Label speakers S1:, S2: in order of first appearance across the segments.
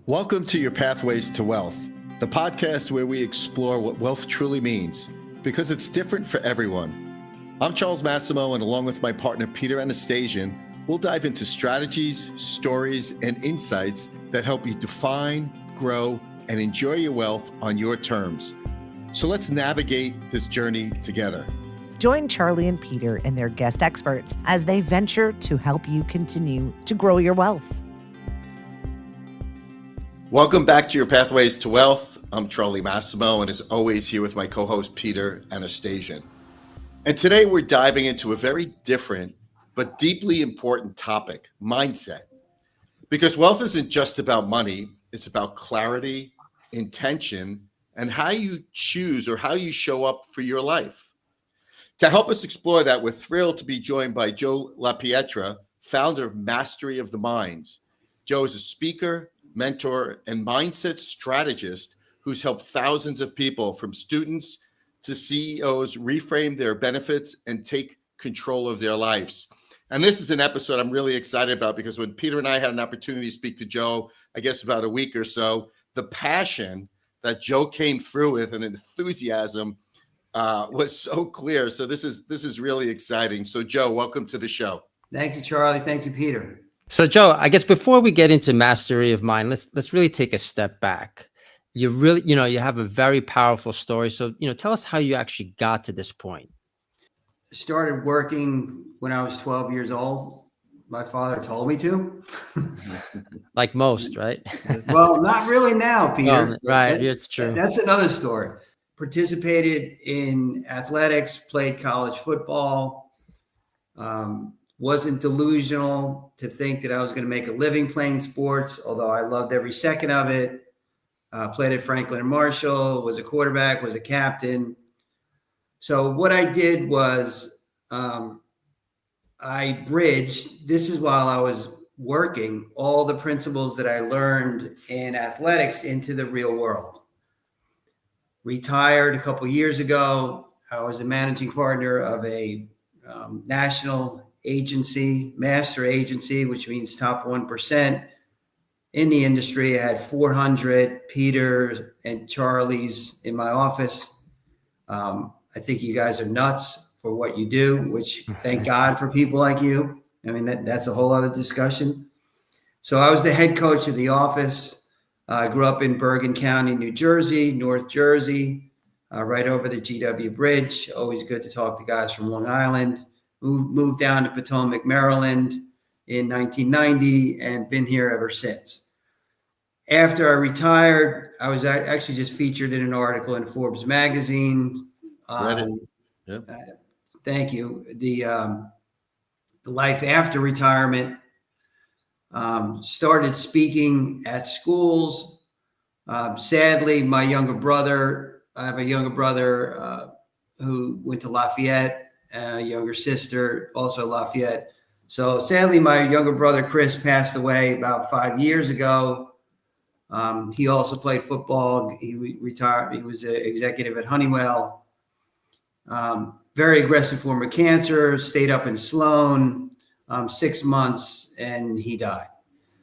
S1: Welcome to Your Pathways to Wealth, the podcast where we explore what wealth truly means, because it's different for everyone. I'm Charles Massimo, and along with my partner, Peter Anastasian, we'll dive into strategies, stories, and insights that help you define, grow, and enjoy your wealth on your terms. So let's navigate this journey together.
S2: Join Charlie and Peter and their guest experts as they venture to help you continue to grow your wealth.
S1: Welcome back to Your Pathways to Wealth. I'm Charlie Massimo, and as always, here with my co-host, Peter Anastasian. And today we're diving into a very different but deeply important topic, mindset. Because wealth isn't just about money, it's about clarity, intention, and how you choose or how you show up for your life. To help us explore that, we're thrilled to be joined by Joe LaPietra, founder of Mastery of the Minds. Joe is a speaker, mentor, and mindset strategist who's helped thousands of people, from students to CEOs, reframe their benefits and take control of their lives. And this is an episode I'm really excited about because when Peter and I had an opportunity to speak to Joe, I guess about a week or so, the passion that Joe came through with and enthusiasm was so clear. So this is really exciting. So Joe, welcome to the show.
S3: Thank you, Charlie. Thank you, Peter.
S4: So Joe, I guess before we get into Mastery of Mind, let's really take a step back. You really, you have a very powerful story. So, tell us how you actually got to this point.
S3: Started working when I was 12 years old. My father told me to.
S4: Like most, right?
S3: Well, not really now, Peter.
S4: Well, right, it's true.
S3: That's another story. Participated in athletics, played college football. Wasn't delusional to think that I was going to make a living playing sports, although I loved every second of it. Played at Franklin and Marshall, was a quarterback, was a captain. So what I did was I bridged, this is while I was working, all the principles that I learned in athletics into the real world. Retired a couple of years ago. I was a managing partner of a national agency, master agency, which means top 1% in the industry. I had 400 Peter and Charlies in my office. I think you guys are nuts for what you do, which thank God for people like you. I mean, that's a whole other discussion. So I was the head coach of the office. I grew up in Bergen County, New Jersey, North Jersey, right over the GW Bridge. Always good to talk to guys from Long Island. Moved down to Potomac, Maryland in 1990 and been here ever since. After I retired, I was actually just featured in an article in Forbes magazine.
S1: Yep.
S3: Thank you. The life after retirement. Started speaking at schools. Sadly, my younger brother, I have a younger brother who went to Lafayette. Younger sister, also Lafayette. So sadly, my younger brother, Chris, passed away about 5 years ago. He also played football. He retired. He was an executive at Honeywell. Very aggressive form of cancer, stayed up in Sloan 6 months, and he died.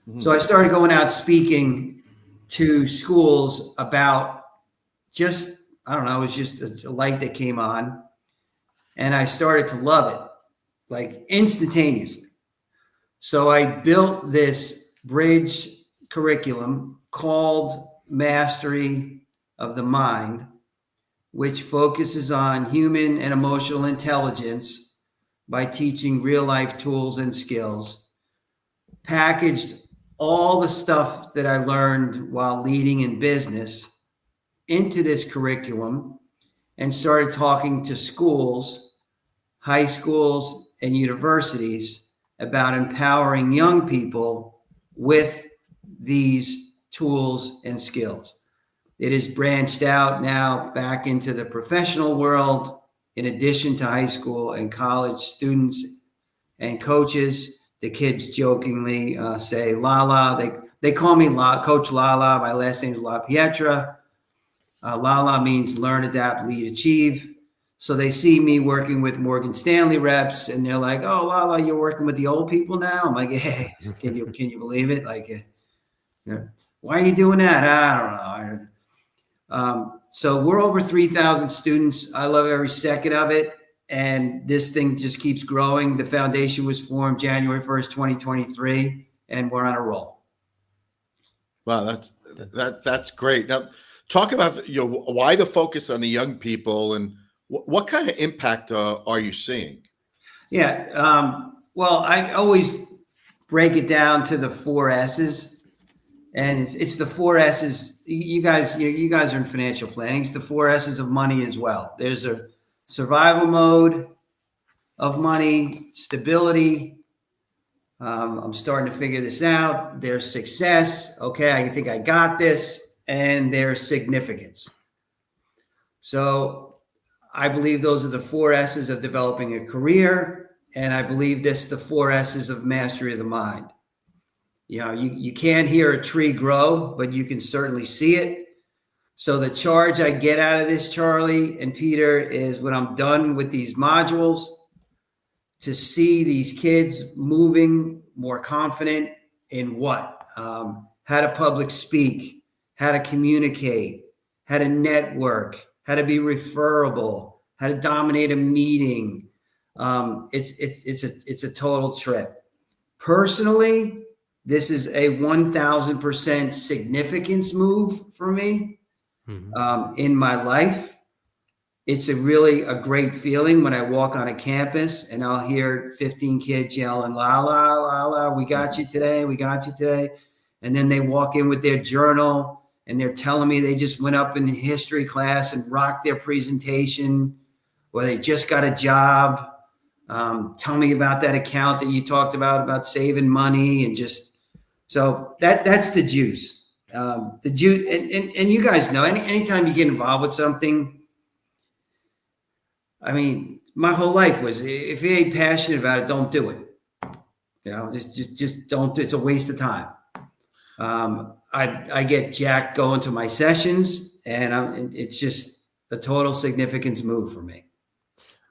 S3: Mm-hmm. So I started going out speaking to schools about it was just a light that came on. And I started to love it, like instantaneously. So I built this bridge curriculum called Mastery of the Mind, which focuses on human and emotional intelligence by teaching real life tools and skills. Packaged all the stuff that I learned while leading in business into this curriculum and started talking to schools, high schools, and universities about empowering young people with these tools and skills. It is branched out now back into the professional world, in addition to high school and college students and coaches. The kids jokingly say Lala. They call me Coach Lala. My last name is LaPietra. Lala means learn, adapt, lead, achieve. So they see me working with Morgan Stanley reps, and they're like, "Oh, Lala, you're working with the old people now." I'm like, "Hey, can you believe it?" Like, Why are you doing that? I don't know. So we're over 3,000 students. I love every second of it. And this thing just keeps growing. The foundation was formed January 1st, 2023, and we're on a roll.
S1: Wow, that's great. Now, talk about why the focus on the young people, and what kind of impact are you seeing?
S3: Yeah. Well, I always break it down to the 4 S's, and it's the 4 S's. You guys are in financial planning. It's the 4 S's of money as well. There's a survival mode of money, stability. I'm starting to figure this out. There's success. Okay, I think I got this. And there's significance. So I believe those are the 4 S's of developing a career. And I believe this the 4 S's of mastery of the mind. You can't hear a tree grow, but you can certainly see it. So the charge I get out of this, Charlie and Peter, is when I'm done with these modules, to see these kids moving more confident in what? How to public speak, how to communicate, how to network, how to be referable, how to dominate a meeting. It's a total trip. Personally, this is a 1,000% significance move for me. In my life. It's a great feeling when I walk on a campus and I'll hear 15 kids yelling, la, la, la, la, we got you today. We got you today. And then they walk in with their journal and they're telling me they just went up in history class and rocked their presentation, or they just got a job. Tell me about that account that you talked about saving money, and just, so that's the juice. The juice, and you guys know, anytime you get involved with something, I mean, my whole life was, if you ain't passionate about it, don't do it. Just don't. It's a waste of time. I get jacked going to my sessions, and it's just a total significance move for me.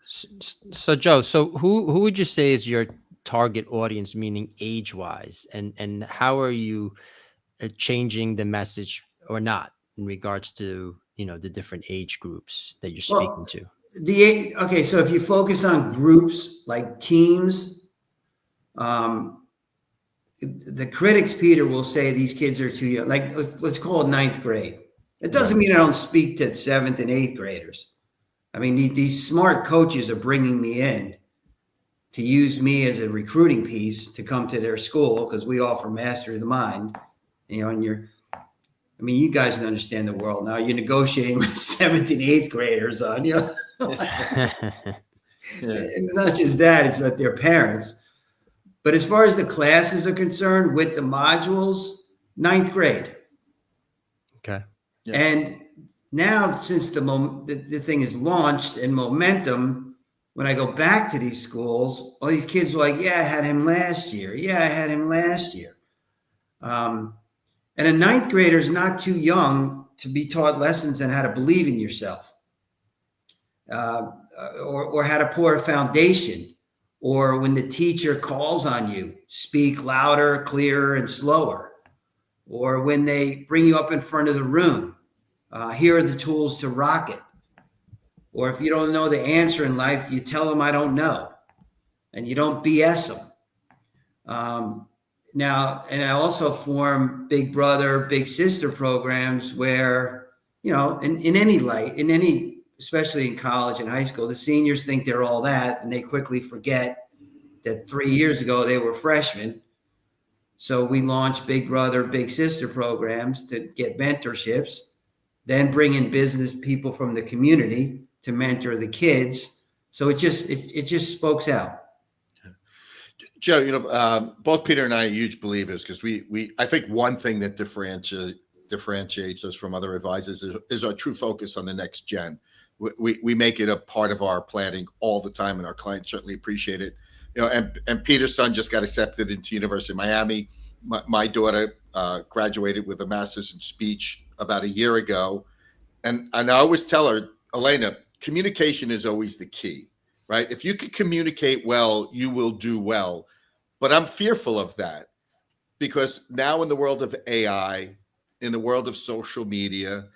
S4: So Joe, who would you say is your target audience, meaning age-wise, and how are you changing the message or not in regards to the different age groups that you're speaking to?
S3: Okay, so if you focus on groups like teams, the critics, Peter, will say these kids are too young. Like, let's call it 9th grade. It doesn't mean I don't speak to 7th and 8th graders. I mean, these smart coaches are bringing me in to use me as a recruiting piece to come to their school, because we offer mastery of the mind. And you guys don't understand the world now. You're negotiating with 7th and 8th graders on, And not just that, it's with their parents. But as far as the classes are concerned, with the modules, 9th grade.
S4: Okay.
S1: Yeah.
S3: And now, since the thing is launched and momentum, when I go back to these schools, all these kids are like, yeah, I had him last year. Yeah, I had him last year. And a 9th grader is not too young to be taught lessons on how to believe in yourself, or how to pour a foundation, or when the teacher calls on you, speak louder, clearer, and slower, or when they bring you up in front of the room, here are the tools to rock it. Or if you don't know the answer in life, you tell them I don't know, and you don't BS them. Now, and I also form big brother, big sister programs where, in any, especially in college and high school, the seniors think they're all that, and they quickly forget that 3 years ago they were freshmen. So we launched big brother, big sister programs to get mentorships, then bring in business people from the community to mentor the kids. So it just spokes out.
S1: Joe, both Peter and I are huge believers, because I think one thing that differentiates us from other advisors is our true focus on the next gen. We make it a part of our planning all the time, and our clients certainly appreciate it. And Peter's son just got accepted into University of Miami. My daughter graduated with a master's in speech about a year ago, and I always tell her, Elena, communication is always the key. Right? If you can communicate well, you will do well. But I'm fearful of that, because now in the world of AI, in the world of social media,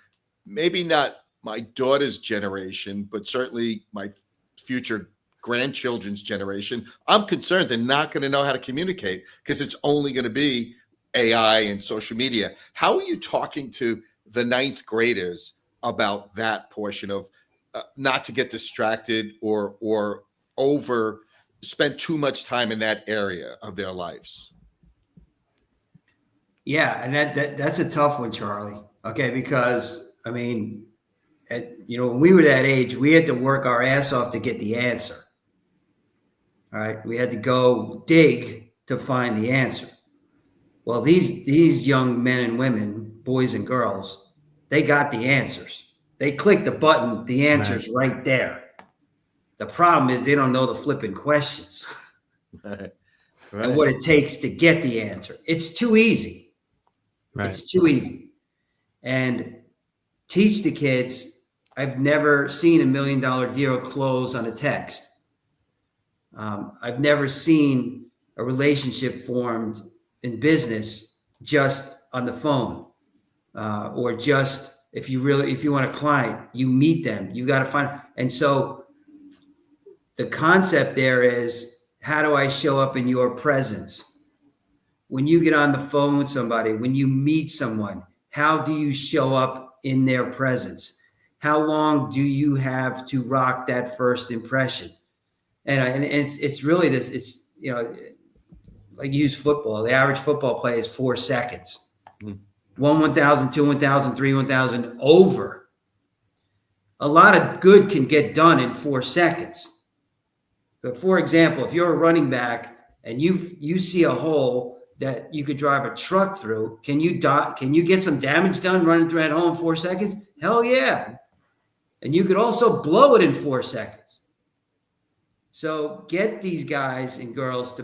S1: maybe not my daughter's generation, but certainly my future grandchildren's generation, I'm concerned they're not going to know how to communicate because it's only going to be AI and social media. How are you talking to the 9th graders about that portion of not to get distracted or over spend too much time in that area of their lives?
S3: Yeah, and that's a tough one, Charlie. Okay, because I mean, when we were that age, we had to work our ass off to get the answer. All right, we had to go dig to find the answer. Well, these young men and women, boys and girls, they got the answers. They click the button, the answer's right there. The problem is they don't know the flipping questions
S1: Right.
S3: and what it takes to get the answer. It's too easy.
S4: Right.
S3: It's too easy. And teach the kids. I've never seen $1 million deal close on a text. I've never seen a relationship formed in business just on the phone, or just if you want a client, you meet them. You got to find. And so the concept there is, how do I show up in your presence? When you get on the phone with somebody, when you meet someone, how do you show up in their presence? How long do you have to rock that first impression? And it's really this, it's, like use football. The average football play is 4 seconds. 1,000, 2, 1,000, 3, 1,000 over. A lot of good can get done in 4 seconds. But for example, if you're a running back and you see a hole that you could drive a truck through, can you get some damage done running through that hole in 4 seconds? Hell yeah. And you could also blow it in 4 seconds. So get these guys and girls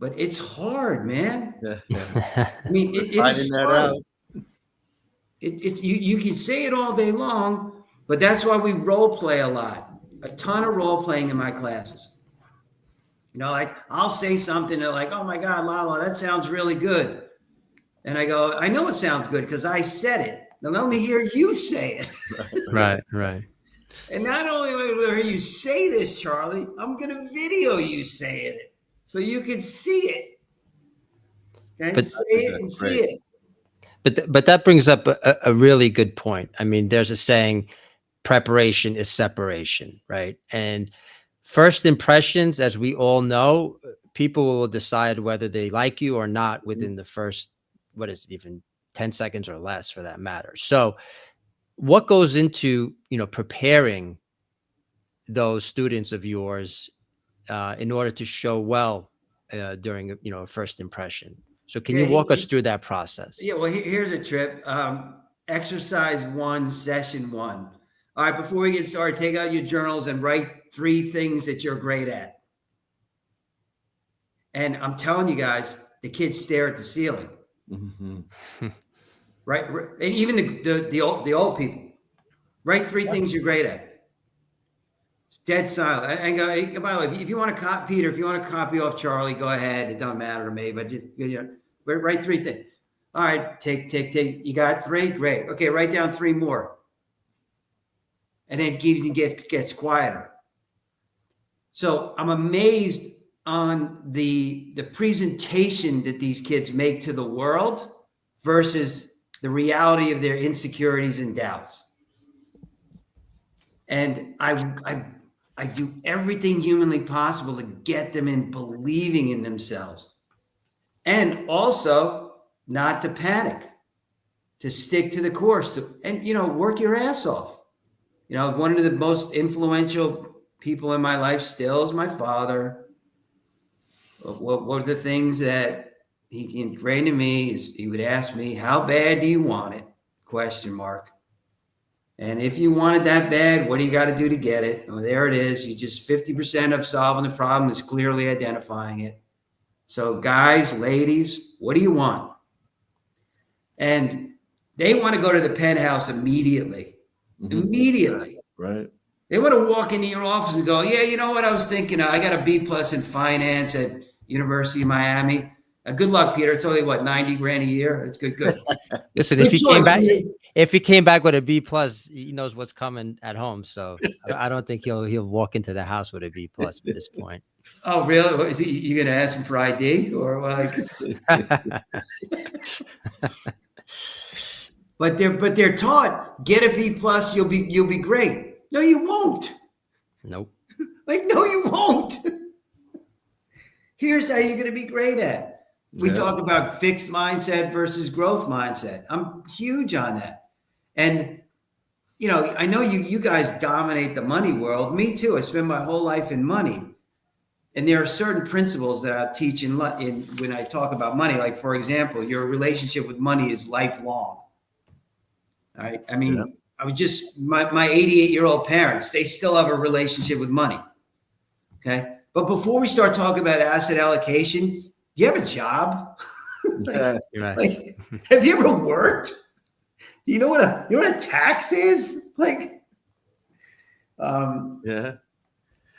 S3: but it's hard, man.
S1: Yeah.
S3: I mean, it's
S1: Finding that
S3: hard.
S1: out.
S3: You can say it all day long, but that's why we role play a lot. A ton of role playing in my classes. Like I'll say something, they're like, "Oh my God, Lalo, that sounds really good." And I go, "I know it sounds good because I said it. Now let me hear you say it."
S4: Right.
S3: And not only am I going to hear you say this, Charlie, I'm going to video you saying it so you can see it. Okay?
S4: But
S3: say it and see it.
S4: But that brings up a really good point. I mean, there's a saying, preparation is separation, right? And first impressions, as we all know, people will decide whether they like you or not within the first, what is it, even 10 seconds or less for that matter. So what goes into, preparing those students of yours in order to show well during, a first impression? So can you walk us through that process?
S3: Yeah, well, here's a trip. Exercise 1, session 1. All right, before we get started, take out your journals and write 3 things that you're great at. And I'm telling you guys, the kids stare at the ceiling.
S1: Mm-hmm.
S3: Right? And even the old people. Write 3 things you're great at. It's dead silent. And go, hey, by the way, if you want to copy, Peter, if you want to copy off Charlie, go ahead. It doesn't matter to me, but write 3 things. All right, take. You got 3? Great. Okay, write down 3 more. And then it gets quieter. So I'm amazed on the presentation that these kids make to the world versus the reality of their insecurities and doubts. And I do everything humanly possible to get them in believing in themselves. And also not to panic, to stick to the course, and work your ass off. One of the most influential people in my life still is my father. What were the things that he ingrained in me is he would ask me, "How bad do you want it?" ? And if you want it that bad, what do you got to do to get it? Oh, there it is. You just 50% of solving the problem is clearly identifying it. So guys, ladies, what do you want? And they want to go to the penthouse immediately.
S1: Mm-hmm.
S3: Immediately.
S1: Right.
S3: They want to walk into your office and go, "Yeah, you know what I was thinking? I got a B+ in finance at University of Miami. Good luck, Peter. It's only what, 90 grand a year. It's good.
S4: Listen,
S3: Good
S4: if he
S3: choice,
S4: came back,
S3: Peter.
S4: if he came back with a B plus, he knows what's coming at home. So I don't think he'll walk into the house with a B plus at this point.
S3: Oh, really? What, is he, you going to ask him for ID or like? But they're taught, get a B plus, you'll be great. No, you won't.
S4: Nope.
S3: Like, no, you won't. Here's how you're going to be great at. We talk about fixed mindset versus growth mindset. I'm huge on that. And, you know, I know you guys dominate the money world. Me too. I spend my whole life in money. And there are certain principles that I teach in when I talk about money. Like, for example, your relationship with money is lifelong. All right. I mean, I was just, my 88-year-old parents, they still have a relationship with money. Okay. But before we start talking about asset allocation, do you have a job? Like, have you ever worked? Do you know what a tax is? Like,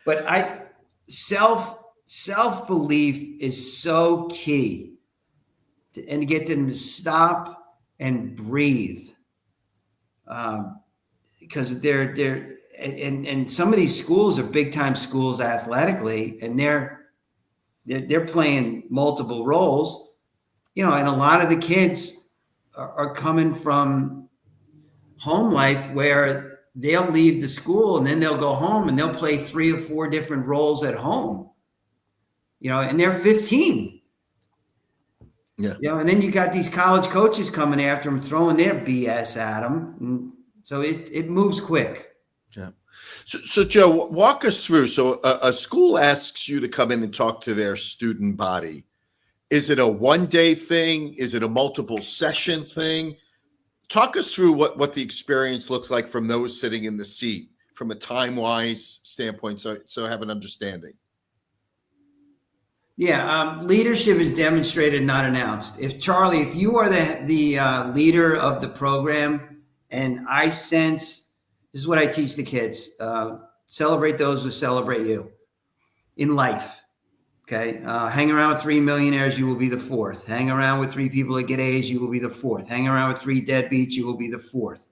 S3: but self-belief is so key and to get them to stop and breathe. Because they're and some of these schools are big time schools athletically, and they're playing multiple roles, you know, and a lot of the kids are coming from home life where they'll leave the school and then they'll go home and they'll play 3 or 4 different roles at home, you know, and they're 15. Yeah. You know, and then you got these college coaches coming after them, throwing their BS at them. And so it moves quick.
S1: Yeah. So Joe, walk us through. So a school asks you to come in and talk to their student body. Is it a one-day thing? Is it a multiple session thing? Talk us through what the experience looks like from those sitting in the seat from a time-wise standpoint, so I have an understanding.
S3: Yeah, leadership is demonstrated, not announced. If you are the leader of the program, and I sense, this is what I teach the kids, celebrate those who celebrate you in life, okay? Hang around with 3 millionaires, you will be the 4th. Hang around with 3 people that get A's, you will be the 4th. Hang around with 3 deadbeats, you will be the 4th.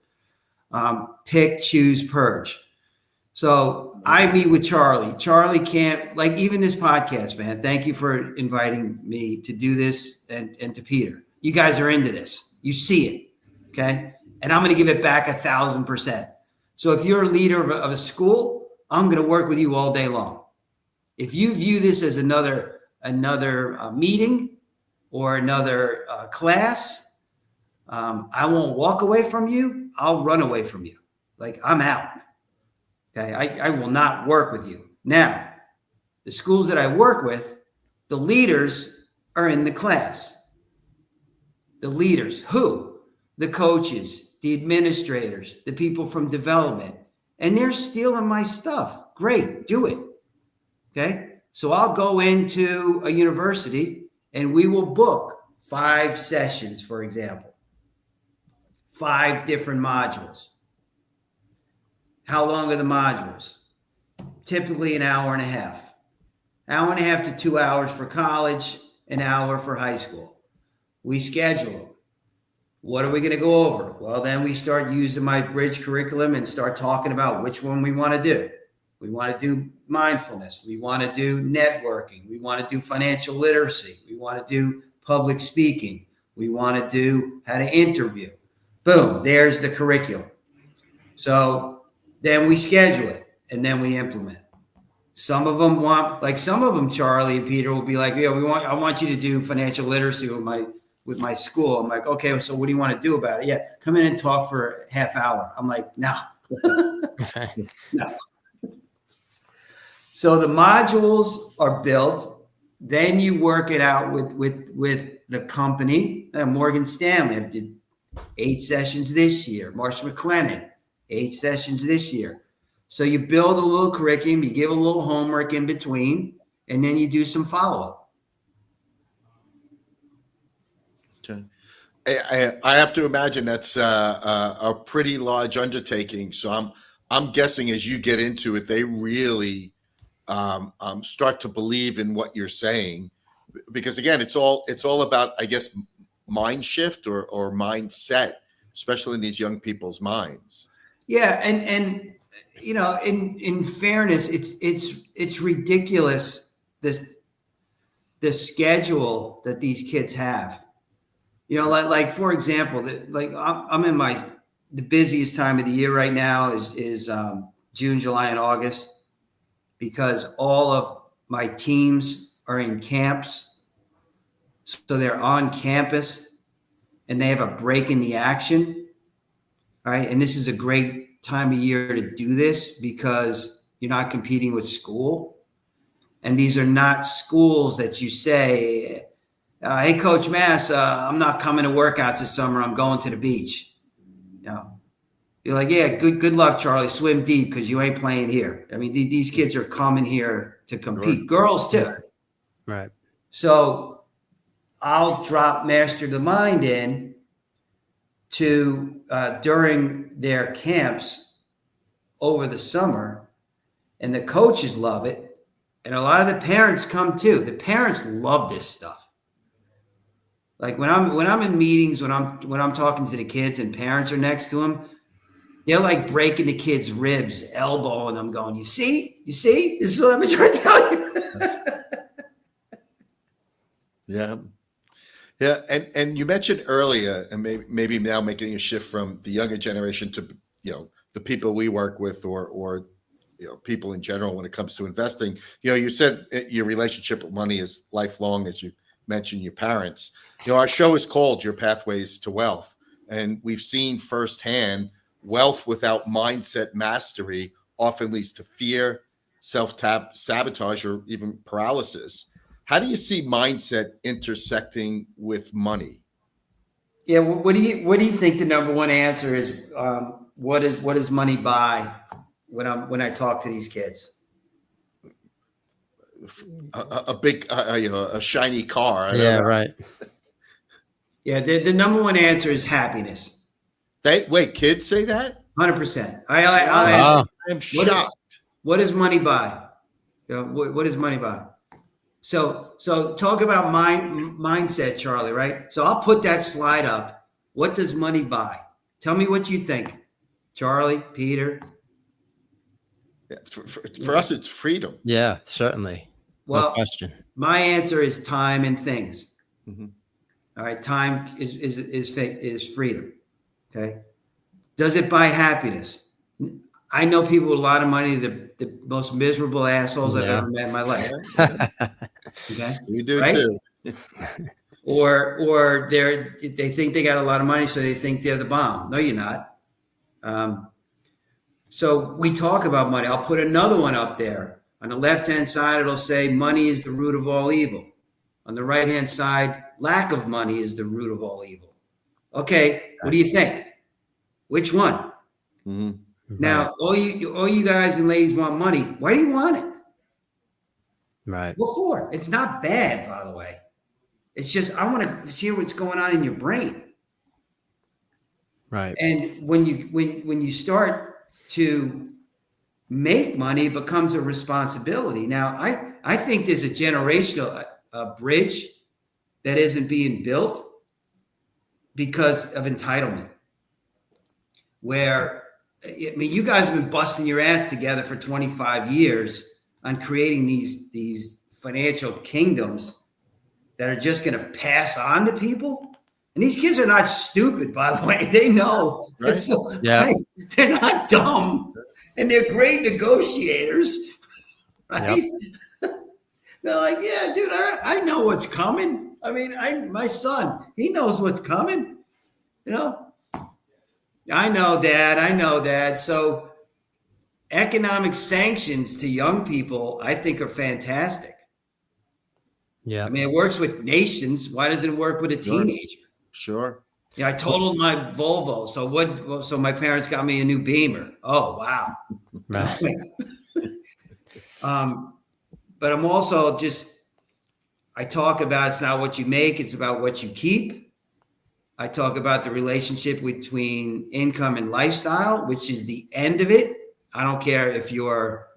S3: Pick, choose, purge. So I meet with Charlie. Charlie can't, like, even this podcast, man. Thank you for inviting me to do this, and to Peter. You guys are into this. You see it, okay? And I'm going to give it back 1,000%. So if you're a leader of a school, I'm going to work with you all day long. If you view this as another meeting or another class, I won't walk away from you. I'll run away from you. Like, I'm out. Okay, I will not work with you. Now, the schools that I work with, the leaders are in the class. The leaders, who? The coaches, the administrators, the people from development, and they're stealing my stuff. Great, do it. Okay, so I'll go into a university and we will book 5 sessions, for example, 5 different modules. How long are the modules? Typically an hour and a half. Hour and a half to 2 hours for college, an hour for high school. We schedule them. What are we going to go over? Well, then we start using my bridge curriculum and start talking about which one we want to do. We want to do mindfulness. We want to do networking. We want to do financial literacy. We want to do public speaking. We want to do how to interview. Boom, there's the curriculum. So then we schedule it and then we implement. Some of them Charlie and Peter will be like, yeah, I want you to do financial literacy with my school. I'm like, okay, so what do you want to do about it? Yeah, come in and talk for a half hour. I'm like, no. No. So the modules are built. Then you work it out with the company. Morgan Stanley, I did 8 sessions this year. Marsh McLennan, 8 sessions this year. So you build a little curriculum, you give a little homework in between, and then you do some follow-up.
S1: Okay. I have to imagine that's a pretty large undertaking. So I'm guessing as you get into it, they really start to believe in what you're saying. because again, it's all about, I guess, mind shift or mindset, especially in these young people's minds.
S3: Yeah, and you know, in fairness, it's ridiculous the schedule that these kids have. You know, like for example, like I'm in the busiest time of the year right now is June, July, and August, because all of my teams are in camps, so they're on campus and they have a break in the action. All right, and this is a great time of year to do this because you're not competing with school, and these are not schools that you say, hey, Coach Mass, I'm not coming to workouts this summer. I'm going to the beach. You know, you're like, yeah, good luck, Charlie. Swim deep because you ain't playing here. I mean, these kids are coming here to compete. Sure. Girls too.
S4: Right.
S3: So I'll drop Master the Mind in to during their camps over the summer, and the coaches love it, and a lot of the parents come too. The parents love this stuff. Like when I'm in meetings, when I'm talking to the kids and parents are next to them, they're like breaking the kids' ribs, elbowing them, going, you see, this is what I've been trying to tell you.
S1: Yeah, and you mentioned earlier, and maybe now making a shift from the younger generation to, you know, the people we work with, or you know, people in general when it comes to investing. You know, you said your relationship with money is lifelong, as you mentioned your parents. You know, our show is called Your Pathways to Wealth, and we've seen firsthand wealth without mindset mastery often leads to fear, self-sabotage, or even paralysis. How do you see mindset intersecting with money?
S3: Yeah, what do you think the number one answer is? What does money buy when I talk to these kids?
S1: A big, you know, a shiny car.
S4: Yeah, right.
S3: Yeah, the number one answer is happiness.
S1: Wait, kids say that?
S3: 100%.
S1: I am shocked.
S3: What does money buy? You know, what does money buy? So talk about mindset, Charlie, right? So I'll put that slide up. What does money buy? Tell me what you think, Charlie, Peter.
S1: Yeah, for us, it's freedom.
S4: Yeah, certainly.
S3: Well,
S4: no question.
S3: My answer is time and things.
S1: Mm-hmm.
S3: All right, time is freedom. Okay, does it buy happiness? I know people with a lot of money, the most miserable assholes I've ever met in my life. Okay,
S1: we do
S3: right?
S1: too.
S3: or they think they got a lot of money, so they think they're the bomb. No, you're not. So we talk about money. I'll put another one up there. On the left-hand side, it'll say money is the root of all evil. On the right-hand side, lack of money is the root of all evil. Okay, what do you think? Which one?
S1: Mm-hmm.
S3: Now, all you guys and ladies want money. Why do you want it?
S4: Right.
S3: What for? It's not bad, by the way. It's just I want to see what's going on in your brain.
S4: Right.
S3: And when you start to make money, it becomes a responsibility. Now, I think there's a generational bridge that isn't being built because of entitlement. Where, I mean, you guys have been busting your ass together for 25 years on creating these financial kingdoms that are just going to pass on to people. And these kids are not stupid, by the way. They know.
S1: Right.
S3: So,
S4: yeah.
S3: They're not dumb. And they're great negotiators. Right? Yep. They're like, yeah, dude, I know what's coming. I mean, my son, he knows what's coming. You know? I know, Dad. So economic sanctions to young people, I think, are fantastic.
S4: Yeah.
S3: I mean, it works with nations. Why doesn't it work with a teenager?
S1: Sure.
S3: Yeah, I totaled my Volvo. So my parents got me a new Beamer. Oh, wow.
S4: Right.
S3: But I'm also I talk about it's not what you make, it's about what you keep. I talk about the relationship between income and lifestyle, which is the end of it. I don't care if you're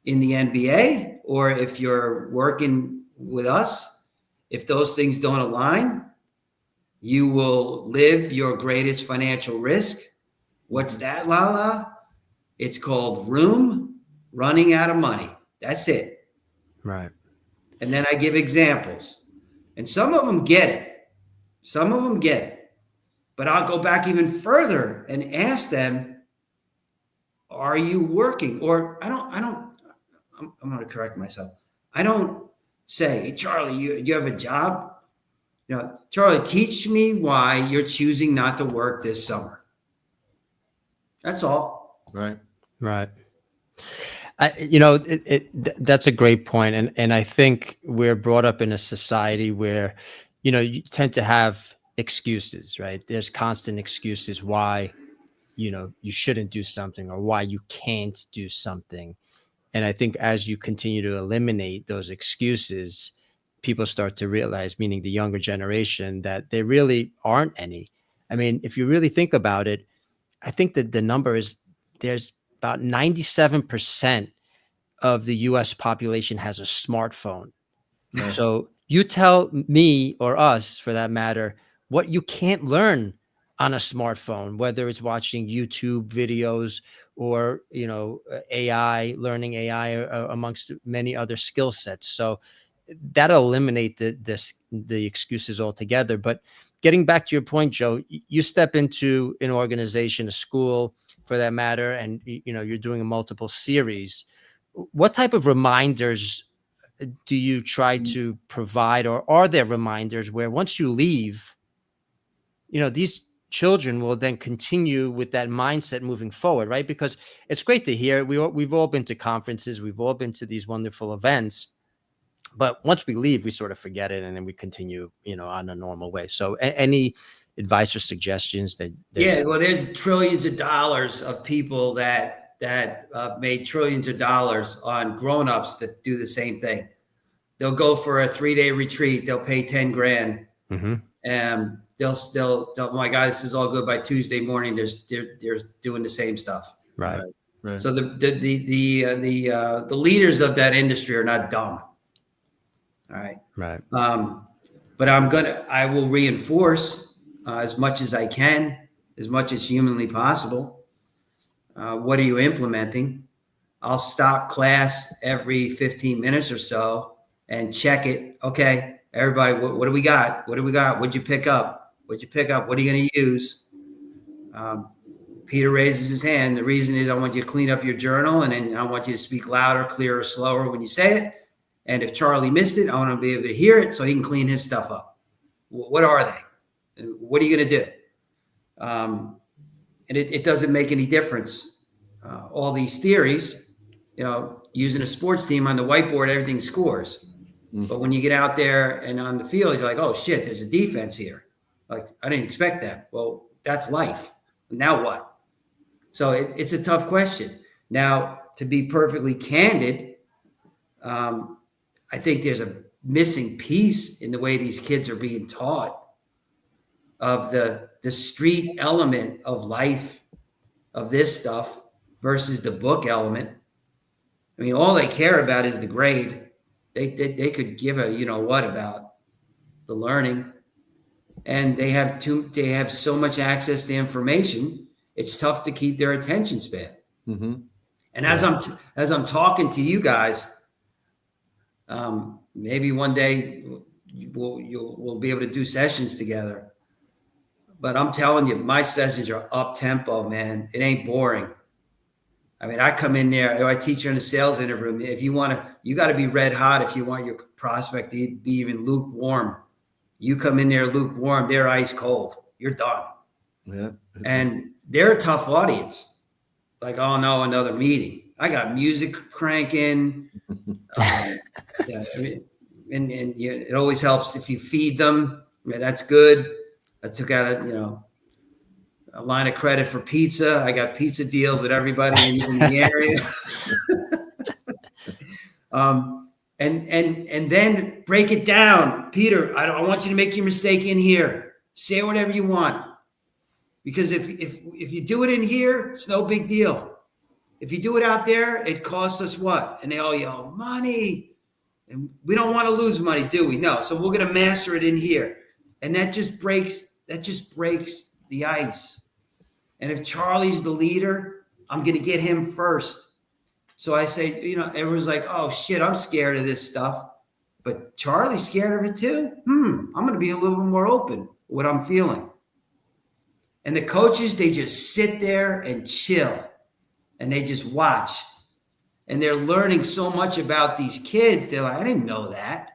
S3: in the NBA or if you're working with us. If those things don't align, you will live your greatest financial risk. What's that, Lala? It's called room running out of money. That's it.
S4: Right.
S3: And then I give examples. And some of them get it. Some of them get it. But I'll go back even further and ask them, are you working? Or I'm going to correct myself. I don't say, hey, Charlie, you have a job? Charlie, teach me why you're choosing not to work this summer. That's all.
S1: Right.
S4: Right. That's a great point. And I think we're brought up in a society where, you tend to have excuses, right? There's constant excuses why, you shouldn't do something or why you can't do something. And I think as you continue to eliminate those excuses, people start to realize, meaning the younger generation, that there really aren't any. I mean, if you really think about it, I think that the number is there's about 97% of the US population has a smartphone.
S1: Yeah.
S4: So you tell me, or us for that matter, what you can't learn on a smartphone, whether it's watching YouTube videos or, learning AI amongst many other skill sets. So that'll eliminate the excuses altogether. But getting back to your point, Joe, you step into an organization, a school for that matter, and you're doing a multiple series. What type of reminders do you try to provide, or are there reminders where once you leave, these children will then continue with that mindset moving forward, right? Because it's great to hear. We've all been to conferences, we've all been to these wonderful events, but once we leave, we sort of forget it, and then we continue, on a normal way. So any advice or suggestions that
S3: well, there's trillions of dollars of people that made trillions of dollars on grown-ups that do the same thing. They'll go for a 3-day retreat. They'll pay 10 grand.
S4: Mm-hmm.
S3: And they'll, oh my God, this is all good. By Tuesday morning, they're doing the same stuff.
S4: Right.
S3: So the leaders of that industry are not dumb. All right.
S4: Right.
S3: But I will reinforce as much as I can, as much as humanly possible. What are you implementing? I'll stop class every 15 minutes or so and check it. Okay, everybody, what do we got? What do we got? What'd you pick up? What'd you pick up? What are you going to use? Peter raises his hand. The reason is I want you to clean up your journal, and then I want you to speak louder, clearer, slower when you say it. And if Charlie missed it, I want to be able to hear it so he can clean his stuff up. What are they? And what are you going to do? And it doesn't make any difference. All these theories, using a sports team on the whiteboard, everything scores. Mm-hmm. But when you get out there and on the field, you're like, oh shit, there's a defense here. Like, I didn't expect that. Well, that's life. Now what? So it's a tough question. Now, to be perfectly candid, I think there's a missing piece in the way these kids are being taught of the street element of life, of this stuff versus the book element. I mean, all they care about is the grade. They could give a what about the learning, and they have so much access to information. It's tough to keep their attention span. Mm-hmm. And as I'm talking to you guys, maybe one day we'll be able to do sessions together. But I'm telling you, my sessions are up tempo, man. It ain't boring. I mean, I come in there, I teach you in a sales interview. If you you got to be red hot if you want your prospect to be even lukewarm. You come in there lukewarm, they're ice cold. You're done. Yeah. And they're a tough audience. Like, oh no, another meeting. I got music cranking. Yeah, I mean, and it always helps if you feed them. Yeah, that's good. I took out a line of credit for pizza. I got pizza deals with everybody in the area. And then break it down. Peter, I want you to make your mistake in here. Say whatever you want. Because if you do it in here, it's no big deal. If you do it out there, it costs us what? And they all yell, money. And we don't want to lose money, do we? No. So we're going to master it in here. And that just breaks the ice. And if Charlie's the leader, I'm going to get him first. So I say, you know, everyone's like, oh shit, I'm scared of this stuff. But Charlie's scared of it too. I'm going to be a little bit more open with what I'm feeling. And the coaches, they just sit there and chill and they just watch. And they're learning so much about these kids. They're like, I didn't know that.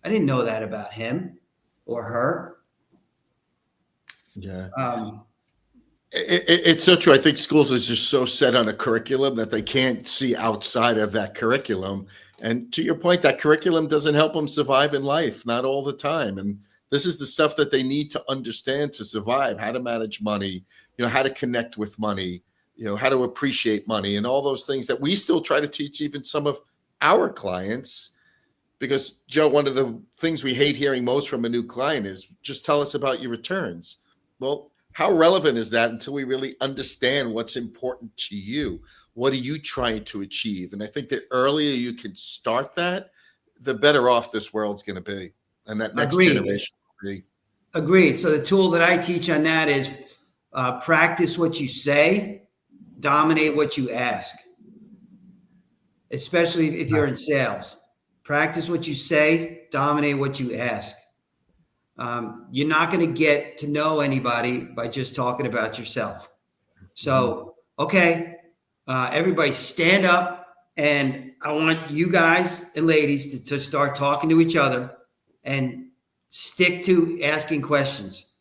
S3: I didn't know that about him or her.
S1: Yeah. It's so true. I think schools are just so set on a curriculum that they can't see outside of that curriculum. And to your point, that curriculum doesn't help them survive in life, not all the time. And this is the stuff that they need to understand to survive, how to manage money, you know, how to connect with money, you know, how to appreciate money and all those things that we still try to teach even some of our clients. Because, Joe, one of the things we hate hearing most from a new client is just tell us about your returns. Well, how relevant is that until we really understand what's important to you? What are you trying to achieve? And I think the earlier you can start that, the better off this world's going to be. And that next generation will be.
S3: Agreed. So the tool that I teach on that is practice what you say, dominate what you ask, especially if you're in sales. Practice what you say, dominate what you ask. You're not going to get to know anybody by just talking about yourself. So, okay, everybody stand up, and I want you guys and ladies to start talking to each other and stick to asking questions.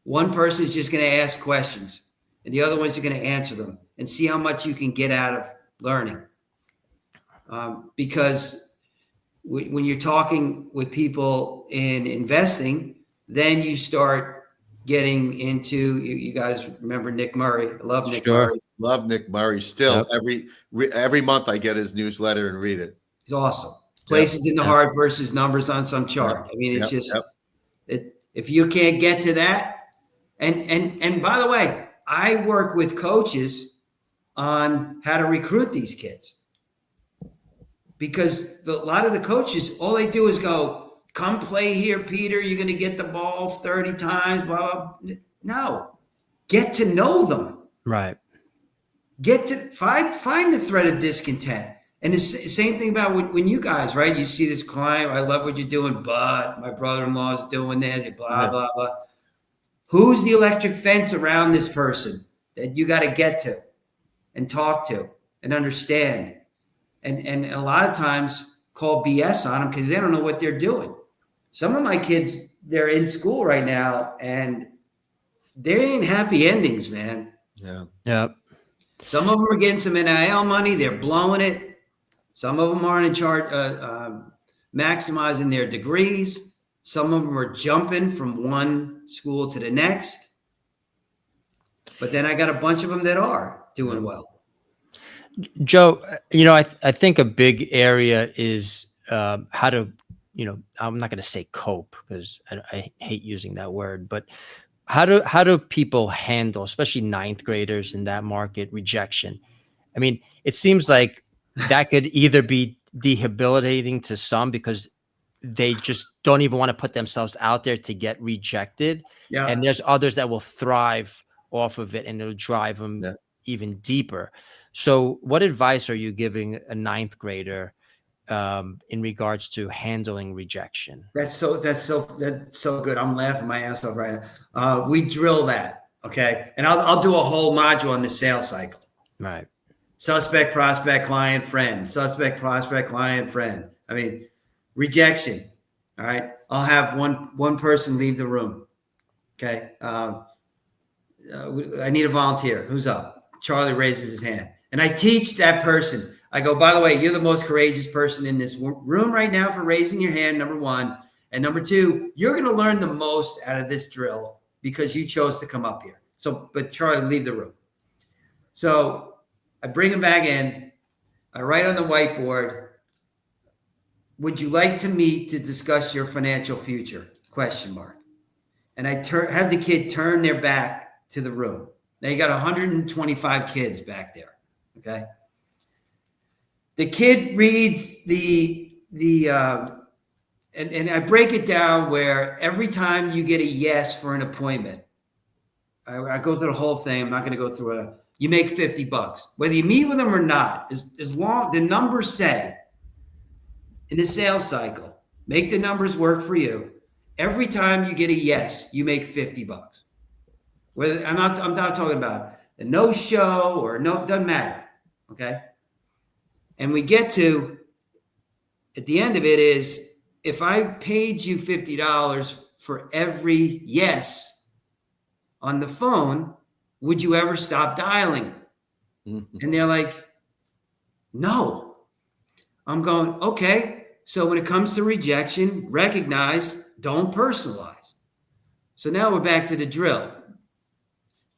S3: One person is just going to ask questions, and the other ones are going to answer them and see how much you can get out of learning. Because when you're talking with people in investing, then you start getting into, you guys remember Nick Murray. I love Nick Murray.
S1: Love Nick Murray. Still, every month I get his newsletter and read it.
S3: He's awesome. Places in the heart versus numbers on some chart. I mean, it's just, if you can't get to that, and by the way, I work with coaches on how to recruit these kids. Because a lot of the coaches, all they do is go, come play here, Peter. You're going to get the ball 30 times, blah, blah. No. Get to know them.
S4: Right.
S3: Get to find the thread of discontent. And the same thing about when you guys, right? You see this client, I love what you're doing, but my brother-in-law is doing that, blah, blah, blah. Who's the electric fence around this person that you got to get to and talk to and understand? And a lot of times call BS on them because they don't know what they're doing. Some of my kids, they're in school right now and they ain't happy endings, man.
S1: Yeah.
S4: Yep.
S3: Some of them are getting some NIL money. They're blowing it. Some of them aren't in charge, maximizing their degrees. Some of them are jumping from one school to the next. But then I got a bunch of them that are doing well.
S4: Joe, you know, I think a big area is how to, you know, I'm not going to say cope because I hate using that word, but how do people handle, especially ninth graders in that market, rejection? I mean, it seems like that could either be debilitating to some because they just don't even want to put themselves out there to get rejected. Yeah. And there's others that will thrive off of it and it'll drive them even deeper. So what advice are you giving a ninth grader in regards to handling rejection? That's so
S3: good. I'm laughing my ass off right now. We drill that. Okay. And I'll do a whole module on the sales cycle.
S4: Right.
S3: Suspect, prospect, client, friend, suspect, prospect, client, friend. I mean, rejection. All right. I'll have one person leave the room. Okay. I need a volunteer. Who's up? Charlie raises his hand. And I teach that person. I go, by the way, you're the most courageous person in this room right now for raising your hand, number one. And number two, you're going to learn the most out of this drill because you chose to come up here. So, but Charlie, leave the room. So I bring him back in. I write on the whiteboard, would you like to meet to discuss your financial future? ? And I have the kid turn their back to the room. Now you got 125 kids back there. Okay. The kid reads the and I break it down where every time you get a yes for an appointment, I go through the whole thing. I'm not going to go through it. You make $50, whether you meet with them or not, as long the numbers say in the sales cycle, make the numbers work for you. Every time you get a yes, you make $50. Whether I'm not talking about a no show or no, doesn't matter. Okay. And we get to, at the end of it is, if I paid you $50 for every yes on the phone, would you ever stop dialing? Mm-hmm. And they're like, no. I'm going, okay. So when it comes to rejection, recognize, don't personalize. So now we're back to the drill.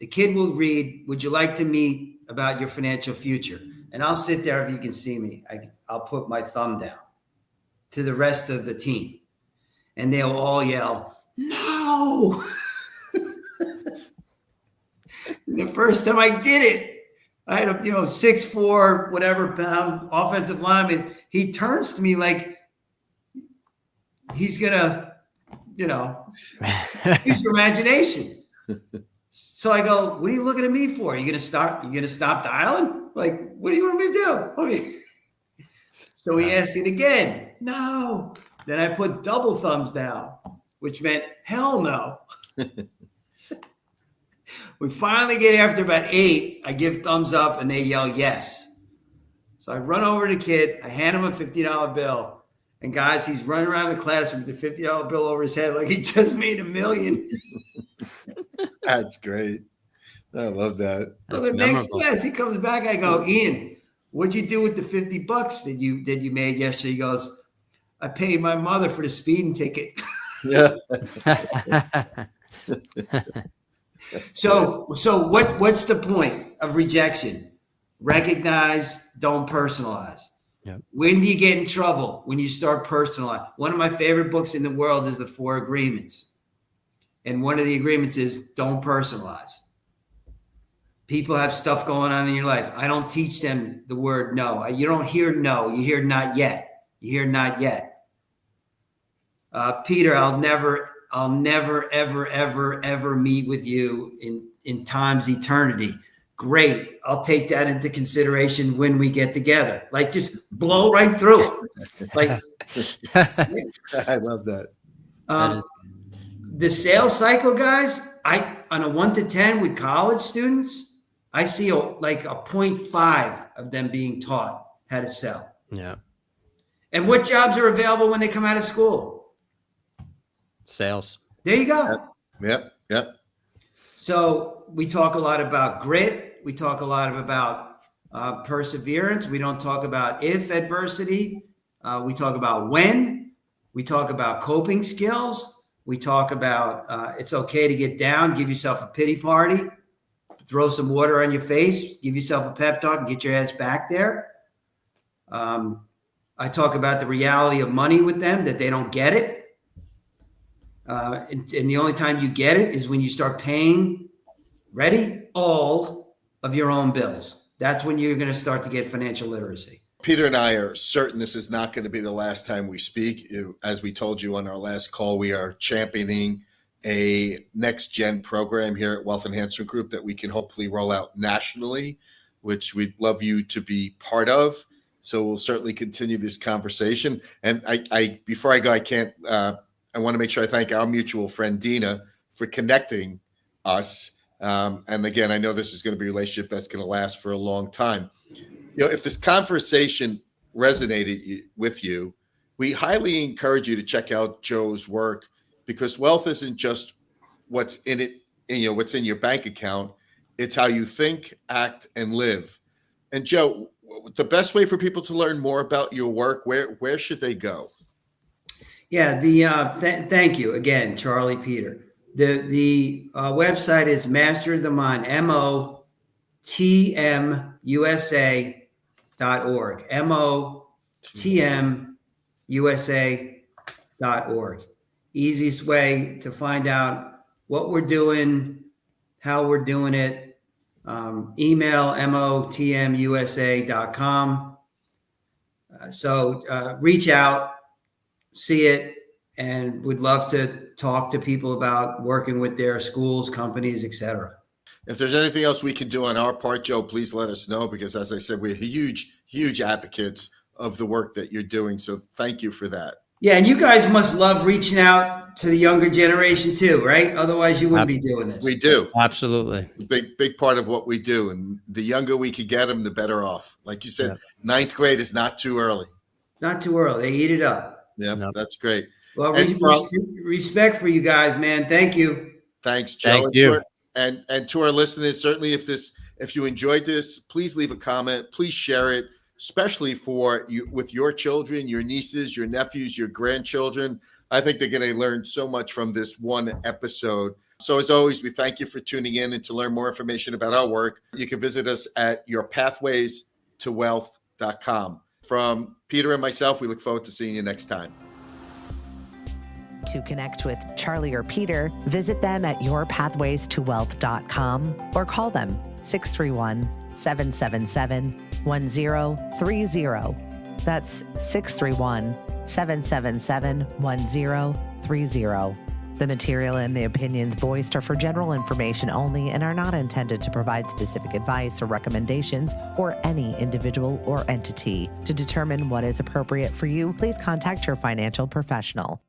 S3: The kid will read, would you like to meet about your financial future? And I'll sit there, if you can see me, I'll put my thumb down to the rest of the team. And they'll all yell, no. The first time I did it, I had a 6'4", whatever pound offensive lineman. He turns to me like he's gonna, use your imagination. So I go, what are you looking at me for? Are you gonna stop dialing? Like, what do you want me to do? So he asked it again. No. Then I put double thumbs down, which meant hell no. We finally get, after about 8, I give thumbs up and they yell yes. So I run over to the kid, I hand him a $50 bill. And guys, he's running around the classroom with the $50 bill over his head like he just made $1 million.
S1: That's great. I love that.
S3: So the next yes, he comes back. I go, Ian, what'd you do with the $50 that you made yesterday? He goes, I paid my mother for the speeding ticket.
S1: Yeah.
S3: So what's the point of rejection? Recognize, don't personalize.
S4: Yep.
S3: When do you get in trouble? When you start personalizing. One of my favorite books in the world is The 4 Agreements. And one of the agreements is don't personalize. People have stuff going on in your life. I don't teach them the word no. You don't hear no. You hear not yet. You hear not yet. Peter, I'll never, ever, ever, ever meet with you in time's eternity. Great. I'll take that into consideration when we get together. Like, just blow right through it. Like,
S1: I love that.
S3: The sales cycle, guys, on a 1 to 10 with college students, I see like a 0.5 of them being taught how to sell.
S4: Yeah.
S3: And what jobs are available when they come out of school?
S4: Sales.
S3: There you go.
S1: Yep.
S3: So we talk a lot about grit. We talk a lot about perseverance. We don't talk about if adversity. We talk about when. We talk about coping skills. We talk about it's okay to get down, give yourself a pity party, throw some water on your face, give yourself a pep talk, and get your ass back there. I talk about the reality of money with them, that they don't get it. And the only time you get it is when you start paying, ready, all of your own bills. That's when you're going to start to get financial literacy.
S1: Peter and I are certain this is not going to be the last time we speak. As we told you on our last call, we are championing a next gen program here at Wealth Enhancement Group that we can hopefully roll out nationally, which we'd love you to be part of. So we'll certainly continue this conversation. And I before I go, I want to make sure I thank our mutual friend Dina for connecting us. And again, I know this is going to be a relationship that's going to last for a long time. If this conversation resonated with you, we highly encourage you to check out Joe's work, because wealth isn't just what's in it, what's in your bank account. It's how you think, act, and live. And Joe, the best way for people to learn more about your work, where should they go?
S3: Yeah, thank you again, Charlie Peter. The website is Master of the Mind, MOTMUSA.org, MOTMUSA.org. Easiest way to find out what we're doing, how we're doing it. Email MOTMUSA.com. So reach out, see it, and would love to talk to people about working with their schools, companies, etc.
S1: If there's anything else we can do on our part, Joe, please let us know, because as I said, we're huge advocates of the work that you're doing. So thank you for that.
S3: Yeah, and you guys must love reaching out to the younger generation too, right? Otherwise you wouldn't be doing this.
S1: We do.
S4: Absolutely.
S1: Big part of what we do. And the younger we could get them, the better off. Like you said, ninth grade is not too early.
S3: Not too early. They eat it up.
S1: Yeah, that's great.
S3: Well, respect for you guys, man. Thank you.
S1: Thanks, Joe.
S4: Thank you.
S1: And to our listeners, certainly if you enjoyed this, please leave a comment. Please share it, especially for you with your children, your nieces, your nephews, your grandchildren. I think they're going to learn so much from this one episode. So as always, we thank you for tuning in, and to learn more information about our work, you can visit us at YourPathwaysToWealth.com. From Peter and myself, we look forward to seeing you next time.
S2: To connect with Charlie or Peter, visit them at YourPathwaysToWealth.com or call them 631-777-1030. That's 631-777-1030. The material and the opinions voiced are for general information only and are not intended to provide specific advice or recommendations for any individual or entity. To determine what is appropriate for you, please contact your financial professional.